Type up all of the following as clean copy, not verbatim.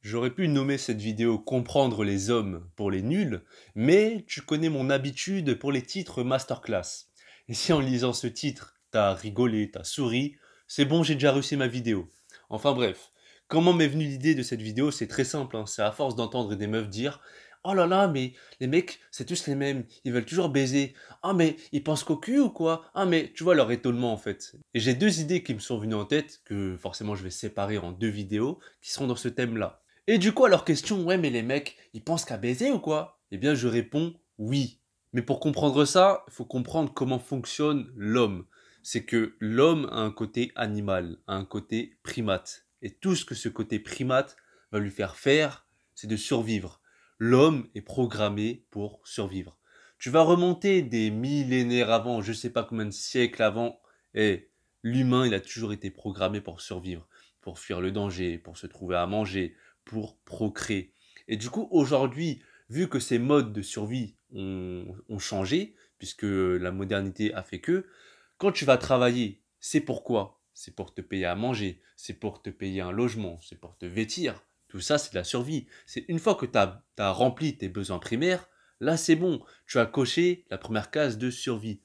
J'aurais pu nommer cette vidéo «Comprendre les hommes pour les nuls», mais tu connais mon habitude pour les titres masterclass. Et si en lisant ce titre, t'as rigolé, t'as souri, c'est bon, j'ai déjà réussi ma vidéo. Enfin bref, comment m'est venue l'idée de cette vidéo? C'est très simple, hein, c'est à force d'entendre des meufs dire «Oh là là, mais les mecs, c'est tous les mêmes, ils veulent toujours baiser. Ah mais ils pensent qu'au cul ou quoi? Ah mais...» Tu vois leur étonnement en fait. Et j'ai deux idées qui me sont venues en tête, que forcément je vais séparer en deux vidéos, qui seront dans ce thème-là. Et du coup, à leur question, ouais, mais les mecs, ils pensent qu'à baiser ou quoi? Eh bien, je réponds oui. Mais pour comprendre ça, il faut comprendre comment fonctionne l'homme. C'est que l'homme a un côté animal, a un côté primate. Et tout ce que ce côté primate va lui faire, c'est de survivre. L'homme est programmé pour survivre. Tu vas remonter des millénaires avant, je sais pas combien de siècles avant, et l'humain, il a toujours été programmé pour survivre, pour fuir le danger, pour se trouver à manger, pour procréer. Et du coup, aujourd'hui, vu que ces modes de survie ont changé, puisque la modernité a fait que, quand tu vas travailler, c'est pourquoi? C'est pour te payer à manger, c'est pour te payer un logement, c'est pour te vêtir. Tout ça, c'est de la survie. C'est une fois que tu as rempli tes besoins primaires, là, c'est bon. Tu as coché la première case de survie.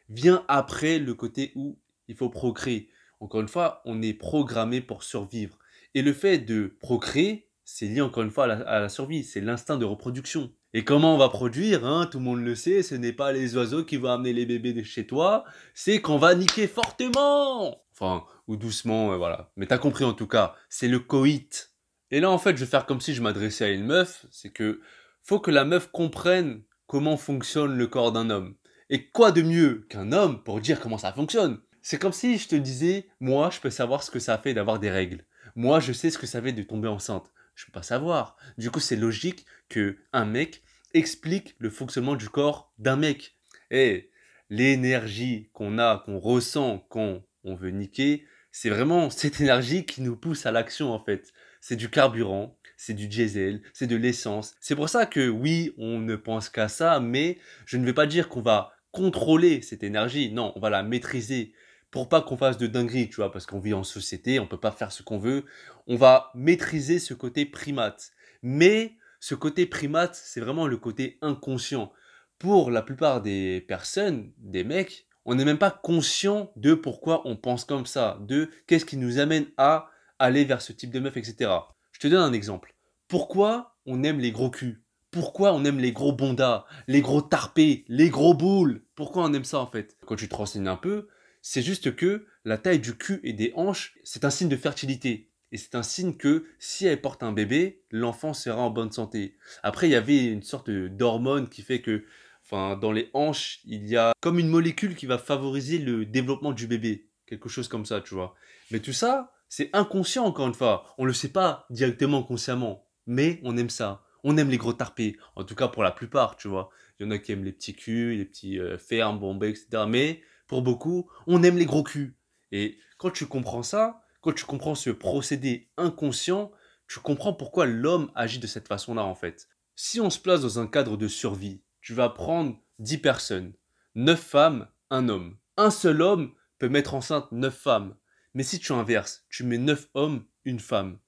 Vient après le côté où il faut procréer. Encore une fois, on est programmé pour survivre. Et le fait de procréer, c'est lié encore une fois à la survie, c'est l'instinct de reproduction. Et comment on va produire, hein, tout le monde le sait, ce n'est pas les oiseaux qui vont amener les bébés de chez toi, c'est qu'on va niquer fortement. Enfin, ou doucement, voilà. Mais t'as compris en tout cas, c'est le coït. Et là, en fait, je vais faire comme si je m'adressais à une meuf, c'est que faut que la meuf comprenne comment fonctionne le corps d'un homme. Et quoi de mieux qu'un homme pour dire comment ça fonctionne? C'est comme si je te disais, moi, je peux savoir ce que ça fait d'avoir des règles. Moi, je sais ce que ça fait de tomber enceinte. Je peux pas savoir. Du coup, c'est logique que un mec explique le fonctionnement du corps d'un mec. Et l'énergie qu'on a, qu'on ressent quand on veut niquer, c'est vraiment cette énergie qui nous pousse à l'action, en fait. C'est du carburant, c'est du diesel, c'est de l'essence. C'est pour ça que oui, on ne pense qu'à ça, mais je ne vais pas dire qu'on va contrôler cette énergie. Non, on va la maîtriser pour pas qu'on fasse de dinguerie, tu vois, parce qu'on vit en société, on peut pas faire ce qu'on veut. On va maîtriser ce côté primate. Mais ce côté primate, c'est vraiment le côté inconscient. Pour la plupart des personnes, des mecs, on n'est même pas conscient de pourquoi on pense comme ça, de qu'est-ce qui nous amène à aller vers ce type de meuf, etc. Je te donne un exemple. Pourquoi on aime les gros culs? Pourquoi on aime les gros bondas, les gros tarpés, les gros boules? Pourquoi on aime ça en fait? Quand tu te renseignes un peu, c'est juste que la taille du cul et des hanches, c'est un signe de fertilité. Et c'est un signe que si elle porte un bébé, l'enfant sera en bonne santé. Après, il y avait une sorte d'hormone qui fait que, enfin, dans les hanches, il y a comme une molécule qui va favoriser le développement du bébé. Quelque chose comme ça, tu vois. Mais tout ça, c'est inconscient encore une fois. On le sait pas directement consciemment. Mais on aime ça. On aime les gros tarpés. En tout cas pour la plupart, tu vois. Il y en a qui aiment les petits culs, les petits fermes, bombés, etc. Mais pour beaucoup, on aime les gros culs. Et quand tu comprends ça, quand tu comprends ce procédé inconscient, tu comprends pourquoi l'homme agit de cette façon-là en fait. Si on se place dans un cadre de survie, tu vas prendre 10 personnes, 9 femmes, un homme. Un seul homme peut mettre enceinte 9 femmes. Mais si tu inverses, tu mets 9 hommes, une femme.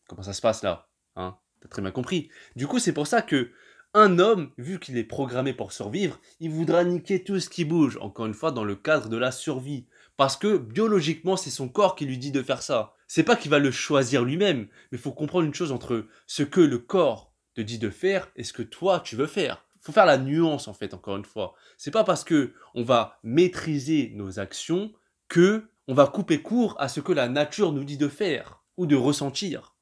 Comment ça se passe là? Hein? T'as très bien compris. Du coup, c'est pour ça que un homme, vu qu'il est programmé pour survivre, il voudra niquer tout ce qui bouge, encore une fois, dans le cadre de la survie. Parce que biologiquement, c'est son corps qui lui dit de faire ça. C'est pas qu'il va le choisir lui-même, mais il faut comprendre une chose entre ce que le corps te dit de faire et ce que toi tu veux faire. Faut faire la nuance en fait, encore une fois. C'est pas parce que on va maîtriser nos actions que on va couper court à ce que la nature nous dit de faire ou de ressentir.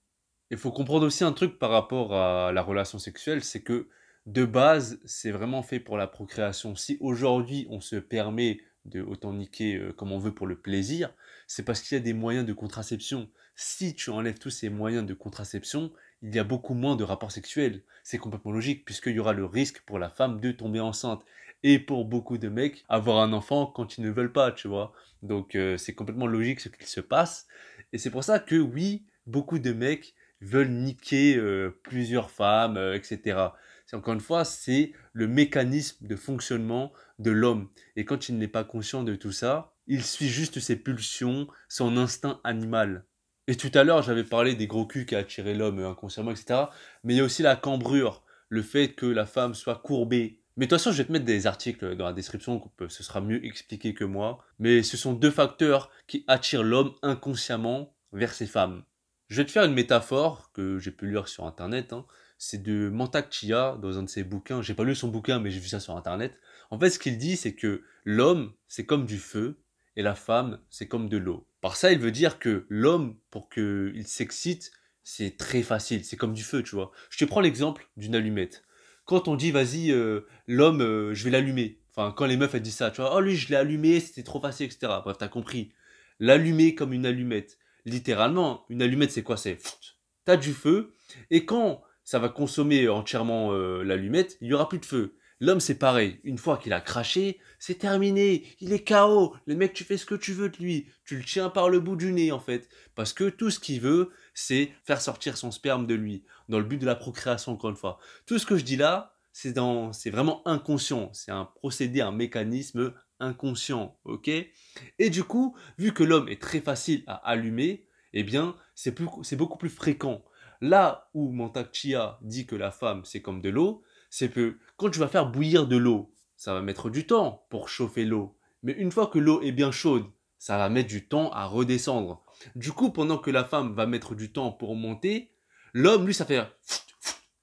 Il faut comprendre aussi un truc par rapport à la relation sexuelle, c'est que de base, c'est vraiment fait pour la procréation. Si aujourd'hui on se permet de autant niquer comme on veut pour le plaisir, c'est parce qu'il y a des moyens de contraception. Si tu enlèves tous ces moyens de contraception, il y a beaucoup moins de rapports sexuels. C'est complètement logique puisqu'il y aura le risque pour la femme de tomber enceinte et pour beaucoup de mecs avoir un enfant quand ils ne veulent pas, tu vois. Donc c'est complètement logique ce qu'il se passe et c'est pour ça que oui, beaucoup de mecs veulent niquer plusieurs femmes, etc. C'est encore une fois, c'est le mécanisme de fonctionnement de l'homme. Et quand il n'est pas conscient de tout ça, il suit juste ses pulsions, son instinct animal. Et tout à l'heure, j'avais parlé des gros culs qui attiraient l'homme inconsciemment, etc. Mais il y a aussi la cambrure, le fait que la femme soit courbée. Mais de toute façon, je vais te mettre des articles dans la description, ce sera mieux expliqué que moi. Mais ce sont deux facteurs qui attirent l'homme inconsciemment vers ses femmes. Je vais te faire une métaphore que j'ai pu lire sur internet, hein. C'est de Mantak Chia dans un de ses bouquins. J'ai pas lu son bouquin, mais j'ai vu ça sur internet. En fait, ce qu'il dit, c'est que l'homme, c'est comme du feu, et la femme, c'est comme de l'eau. Par ça, il veut dire que l'homme, pour qu'il s'excite, c'est très facile, c'est comme du feu, tu vois. Je te prends l'exemple d'une allumette. Quand on dit, vas-y, l'homme, je vais l'allumer. Enfin, quand les meufs, elles disent ça, tu vois, oh lui, je l'ai allumé, c'était trop facile, etc. Bref, t'as compris. L'allumer comme une allumette. Littéralement, une allumette, c'est quoi? C'est, t'as du feu, et quand ça va consommer entièrement l'allumette, il y aura plus de feu. L'homme, c'est pareil. Une fois qu'il a craché, c'est terminé. Il est KO. Le mec, tu fais ce que tu veux de lui. Tu le tiens par le bout du nez, en fait. Parce que tout ce qu'il veut, c'est faire sortir son sperme de lui. Dans le but de la procréation, encore une fois. Tout ce que je dis là, c'est vraiment inconscient. C'est un procédé, un mécanisme inconscient. Ok? Et du coup, vu que l'homme est très facile à allumer, eh bien, c'est beaucoup plus fréquent. Là où Mantak Chia dit que la femme, c'est comme de l'eau, c'est que quand tu vas faire bouillir de l'eau, ça va mettre du temps pour chauffer l'eau. Mais une fois que l'eau est bien chaude, ça va mettre du temps à redescendre. Du coup, pendant que la femme va mettre du temps pour monter, l'homme, lui, ça fait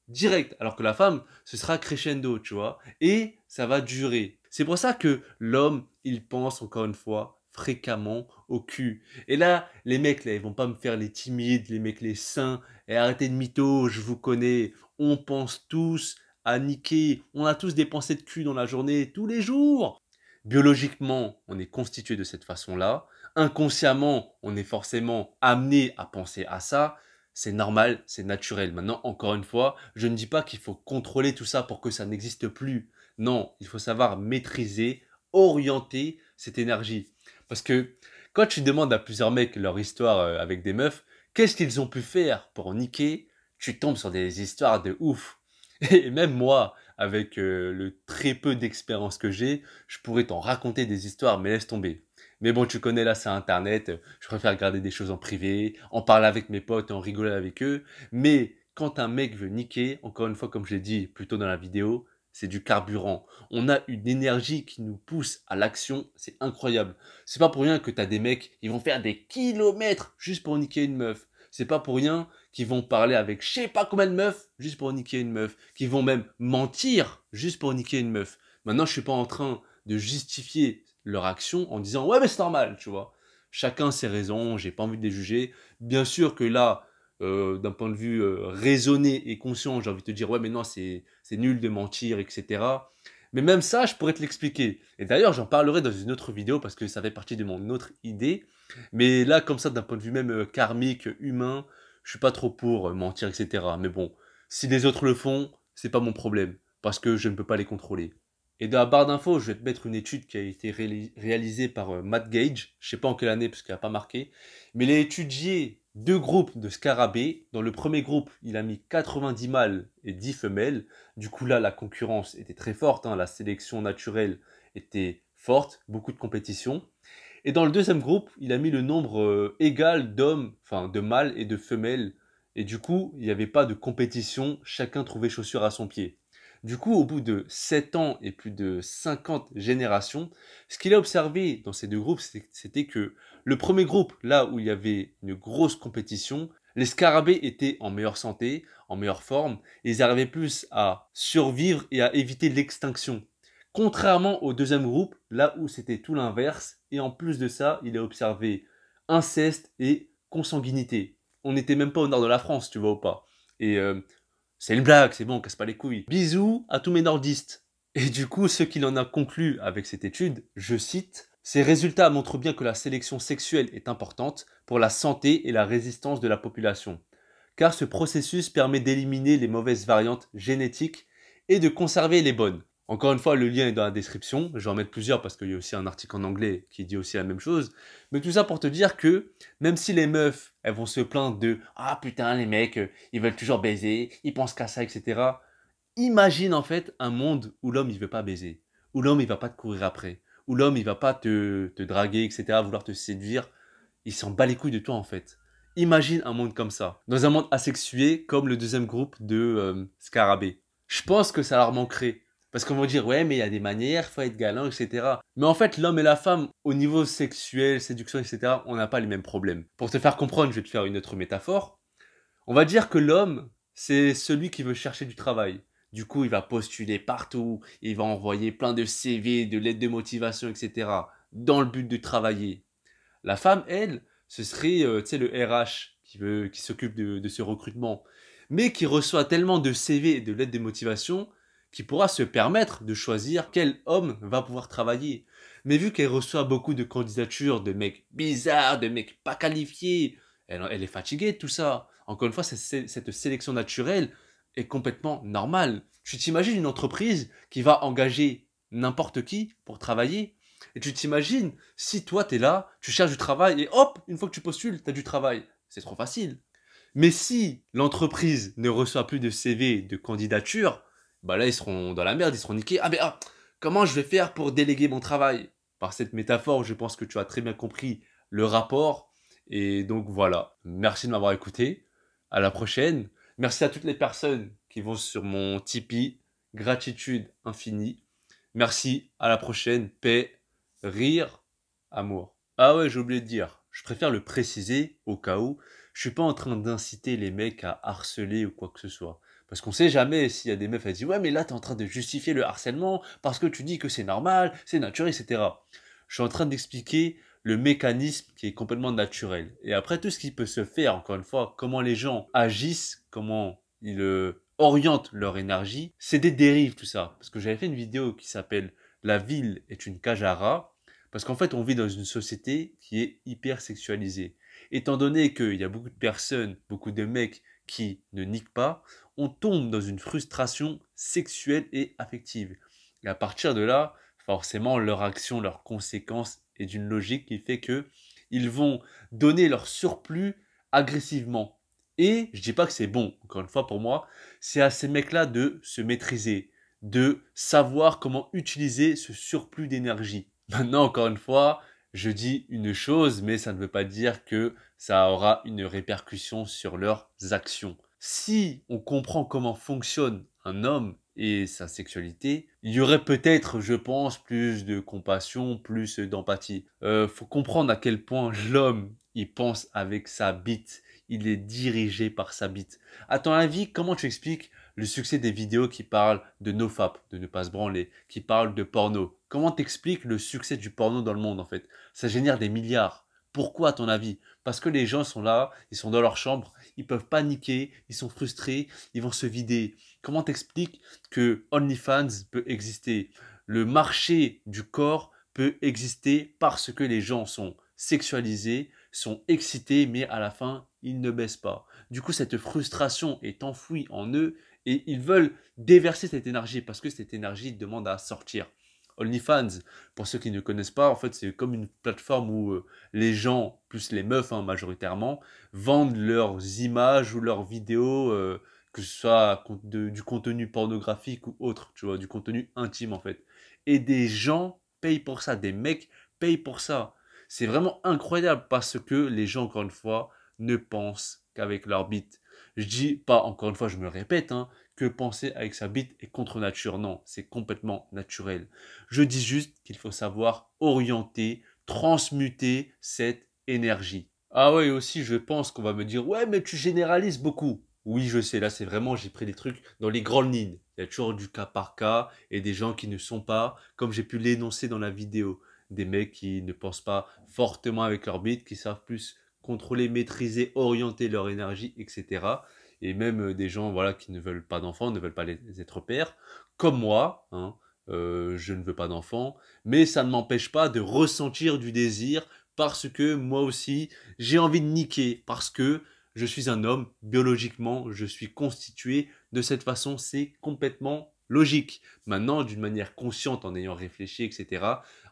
direct. Alors que la femme, ce sera crescendo, tu vois. Et ça va durer. C'est pour ça que l'homme, il pense, encore une fois, fréquemment au cul. Et là, les mecs, là, ils vont pas me faire les timides, les mecs, les sains. Et arrêtez de mytho, je vous connais. On pense tous à niquer. On a tous des pensées de cul dans la journée, tous les jours. Biologiquement, on est constitué de cette façon-là. Inconsciemment, on est forcément amené à penser à ça. C'est normal, c'est naturel. Maintenant, encore une fois, je ne dis pas qu'il faut contrôler tout ça pour que ça n'existe plus. Non, il faut savoir maîtriser, orienter cette énergie. Parce que quand tu demandes à plusieurs mecs leur histoire avec des meufs, qu'est-ce qu'ils ont pu faire pour niquer, tu tombes sur des histoires de ouf. Et même moi, avec le très peu d'expérience que j'ai, je pourrais t'en raconter des histoires, mais laisse tomber. Mais bon, tu connais là, c'est Internet, je préfère garder des choses en privé, en parler avec mes potes et en rigoler avec eux. Mais quand un mec veut niquer, encore une fois, comme je l'ai dit plus tôt dans la vidéo, c'est du carburant. On a une énergie qui nous pousse à l'action, c'est incroyable. C'est pas pour rien que t'as des mecs, ils vont faire des kilomètres juste pour niquer une meuf. C'est pas pour rien qu'ils vont parler avec je sais pas combien de meufs juste pour niquer une meuf. Qu'ils vont même mentir juste pour niquer une meuf. Maintenant, je suis pas en train de justifier leur action en disant ouais mais c'est normal, tu vois. Chacun ses raisons, j'ai pas envie de les juger. Bien sûr que là, d'un point de vue raisonné et conscient, j'ai envie de te dire ouais mais non c'est nul de mentir, etc. Mais même ça, je pourrais te l'expliquer. Et d'ailleurs, j'en parlerai dans une autre vidéo parce que ça fait partie de mon autre idée. Mais là, comme ça, d'un point de vue même karmique, humain, je suis pas trop pour mentir, etc. Mais bon, si les autres le font, c'est pas mon problème parce que je ne peux pas les contrôler. Et dans la barre d'infos, je vais te mettre une étude qui a été réalisée par Matt Gage. Je sais pas en quelle année parce qu'il n'a pas marqué. Mais il a étudié deux groupes de scarabées. Dans le premier groupe, il a mis 90 mâles et 10 femelles. Du coup là, la concurrence était très forte, hein. La sélection naturelle était forte, beaucoup de compétition. Et dans le deuxième groupe, il a mis le nombre égal d'hommes, enfin de mâles et de femelles. Et du coup, il n'y avait pas de compétition, chacun trouvait chaussure à son pied. Du coup, au bout de 7 ans et plus de 50 générations, ce qu'il a observé dans ces deux groupes, c'était que le premier groupe, là où il y avait une grosse compétition, les scarabées étaient en meilleure santé, en meilleure forme, et ils arrivaient plus à survivre et à éviter l'extinction. Contrairement au deuxième groupe, là où c'était tout l'inverse, et en plus de ça, il a observé inceste et consanguinité. On n'était même pas au nord de la France, tu vois ou pas. Et c'est une blague, c'est bon, casse pas les couilles. Bisous à tous mes nordistes. Et du coup, ce qu'il en a conclu avec cette étude, je cite, ces résultats montrent bien que la sélection sexuelle est importante pour la santé et la résistance de la population, car ce processus permet d'éliminer les mauvaises variantes génétiques et de conserver les bonnes. Encore une fois, le lien est dans la description. Je vais en mettre plusieurs parce qu'il y a aussi un article en anglais qui dit aussi la même chose. Mais tout ça pour te dire que même si les meufs, elles vont se plaindre de ah putain, les mecs, ils veulent toujours baiser, ils pensent qu'à ça, etc. Imagine en fait un monde où l'homme il veut pas baiser, où l'homme il va pas te courir après, où l'homme il va pas te draguer, etc., vouloir te séduire. Il s'en bat les couilles de toi en fait. Imagine un monde comme ça, dans un monde asexué comme le deuxième groupe de Scarabée. Je pense que ça leur manquerait. Parce qu'on va dire, ouais, mais il y a des manières, faut être galant, etc. Mais en fait, l'homme et la femme, au niveau sexuel, séduction, etc., on n'a pas les mêmes problèmes. Pour te faire comprendre, je vais te faire une autre métaphore. On va dire que l'homme, c'est celui qui veut chercher du travail. Du coup, il va postuler partout, il va envoyer plein de CV, de lettres de motivation, etc. dans le but de travailler. La femme, elle, ce serait, tu sais, le RH qui s'occupe de ce recrutement, mais qui reçoit tellement de CV et de lettres de motivation qu'il pourra se permettre de choisir quel homme va pouvoir travailler. Mais vu qu'elle reçoit beaucoup de candidatures de mecs bizarres, de mecs pas qualifiés, elle est fatiguée de tout ça. Encore une fois, cette sélection naturelle est complètement normale. Tu t'imagines une entreprise qui va engager n'importe qui pour travailler? Et tu t'imagines, si toi t'es là, tu cherches du travail et hop, une fois que tu postules, t'as du travail. C'est trop facile. Mais si l'entreprise ne reçoit plus de CV, de candidature, bah là ils seront dans la merde, ils seront niqués. Comment je vais faire pour déléguer mon travail? Par cette métaphore, je pense que tu as très bien compris le rapport. Et donc voilà, merci de m'avoir écouté. À la prochaine. Merci à toutes les personnes qui vont sur mon Tipeee. Gratitude infinie. Merci, à la prochaine. Paix, rire, amour. Ah ouais, j'ai oublié de dire. Je préfère le préciser au cas où. Je suis pas en train d'inciter les mecs à harceler ou quoi que ce soit. Parce qu'on sait jamais s'il y a des meufs qui disent ouais mais là t'es en train de justifier le harcèlement parce que tu dis que c'est normal, c'est naturel, etc. Je suis en train d'expliquer le mécanisme qui est complètement naturel. Et après tout ce qui peut se faire, encore une fois, comment les gens agissent, comment ils orientent leur énergie, c'est des dérives tout ça. Parce que j'avais fait une vidéo qui s'appelle La ville est une cage à rats. Parce qu'en fait, on vit dans une société qui est hyper sexualisée. Étant donné qu'il y a beaucoup de personnes, beaucoup de mecs qui ne niquent pas, on tombe dans une frustration sexuelle et affective. Et à partir de là, forcément, leur action, leurs conséquences est d'une logique qui fait que ils vont donner leur surplus agressivement. Et je dis pas que c'est bon, encore une fois pour moi, c'est à ces mecs-là de se maîtriser, de savoir comment utiliser ce surplus d'énergie. Maintenant, encore une fois, je dis une chose, mais ça ne veut pas dire que ça aura une répercussion sur leurs actions. Si on comprend comment fonctionne un homme et sa sexualité, il y aurait peut-être, je pense, plus de compassion, plus d'empathie. Faut comprendre à quel point l'homme, il pense avec sa bite, il est dirigé par sa bite. À ton avis, comment tu expliques le succès des vidéos qui parlent de nofap, de ne pas se branler, qui parlent de porno? Comment t'expliques le succès du porno dans le monde en fait? Ça génère des milliards. Pourquoi à ton avis? Parce que les gens sont là, ils sont dans leur chambre, ils peuvent paniquer, ils sont frustrés, ils vont se vider. Comment t'expliques que OnlyFans peut exister? Le marché du corps peut exister parce que les gens sont sexualisés, sont excités, mais à la fin, ils ne baissent pas. Du coup, cette frustration est enfouie en eux et ils veulent déverser cette énergie parce que cette énergie demande à sortir. OnlyFans, pour ceux qui ne connaissent pas, en fait, c'est comme une plateforme où les gens, plus les meufs hein, majoritairement, vendent leurs images ou leurs vidéos, que ce soit du contenu pornographique ou autre, tu vois, du contenu intime en fait. Et des gens payent pour ça, des mecs payent pour ça. C'est vraiment incroyable parce que les gens, encore une fois, ne pensent qu'avec leur bite. Je dis pas, encore une fois, je me répète, hein, que penser avec sa bite est contre nature. Non, c'est complètement naturel. Je dis juste qu'il faut savoir orienter, transmuter cette énergie. Ah ouais, aussi, je pense qu'on va me dire, ouais, mais tu généralises beaucoup. Oui, je sais, là, c'est vraiment, j'ai pris des trucs dans les grandes lignes. Il y a toujours du cas par cas et des gens qui ne sont pas, comme j'ai pu l'énoncer dans la vidéo, des mecs qui ne pensent pas fortement avec leur bite, qui savent plus contrôler, maîtriser, orienter leur énergie, etc. Et même des gens voilà, qui ne veulent pas d'enfants, ne veulent pas les être pères, comme moi, hein, je ne veux pas d'enfants, mais ça ne m'empêche pas de ressentir du désir parce que moi aussi, j'ai envie de niquer, parce que je suis un homme, biologiquement, je suis constitué de cette façon, c'est complètement logique. Maintenant, d'une manière consciente, en ayant réfléchi, etc.,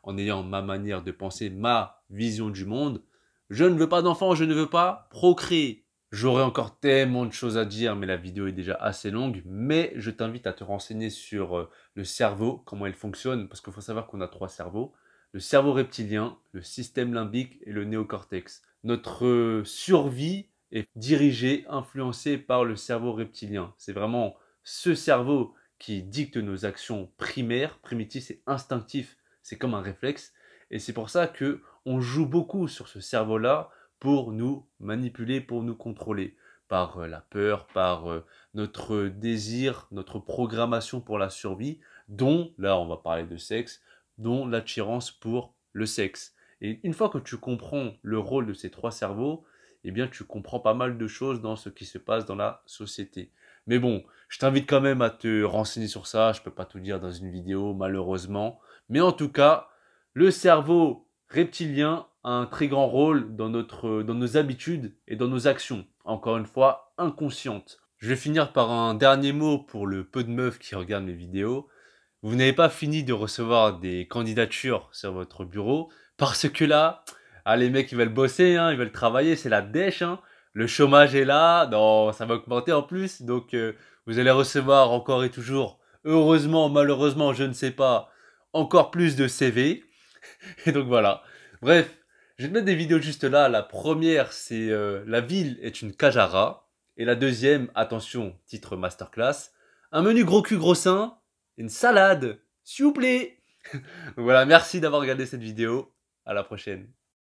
en ayant ma manière de penser, ma vision du monde, je ne veux pas d'enfants, je ne veux pas procréer. J'aurais encore tellement de choses à dire, mais la vidéo est déjà assez longue. Mais je t'invite à te renseigner sur le cerveau, comment il fonctionne, parce qu'il faut savoir qu'on a trois cerveaux. Le cerveau reptilien, le système limbique et le néocortex. Notre survie est dirigée, influencée par le cerveau reptilien. C'est vraiment ce cerveau qui dicte nos actions primaires, primitifs et instinctifs. C'est comme un réflexe. Et c'est pour ça que on joue beaucoup sur ce cerveau-là pour nous manipuler, pour nous contrôler. Par la peur, par notre désir, notre programmation pour la survie, dont, là on va parler de sexe, dont l'attirance pour le sexe. Et une fois que tu comprends le rôle de ces trois cerveaux, eh bien tu comprends pas mal de choses dans ce qui se passe dans la société. Mais bon, je t'invite quand même à te renseigner sur ça, je peux pas tout dire dans une vidéo malheureusement. Mais en tout cas, le cerveau reptilien a un très grand rôle dans nos habitudes et dans nos actions, encore une fois inconscientes. Je vais finir par un dernier mot pour le peu de meufs qui regardent mes vidéos. Vous n'avez pas fini de recevoir des candidatures sur votre bureau parce que là, les mecs ils veulent bosser, hein, ils veulent travailler, c'est la dèche, hein. Le chômage est là, non, ça va augmenter en plus, donc vous allez recevoir encore et toujours, heureusement, malheureusement, je ne sais pas, encore plus de CV. Et donc voilà. Bref, je vais te mettre des vidéos juste là. La première, c'est la ville est une cage à rats. Et la deuxième, attention, titre masterclass, un menu gros cul gros sein, une salade, s'il vous plaît. Donc voilà, merci d'avoir regardé cette vidéo. À la prochaine.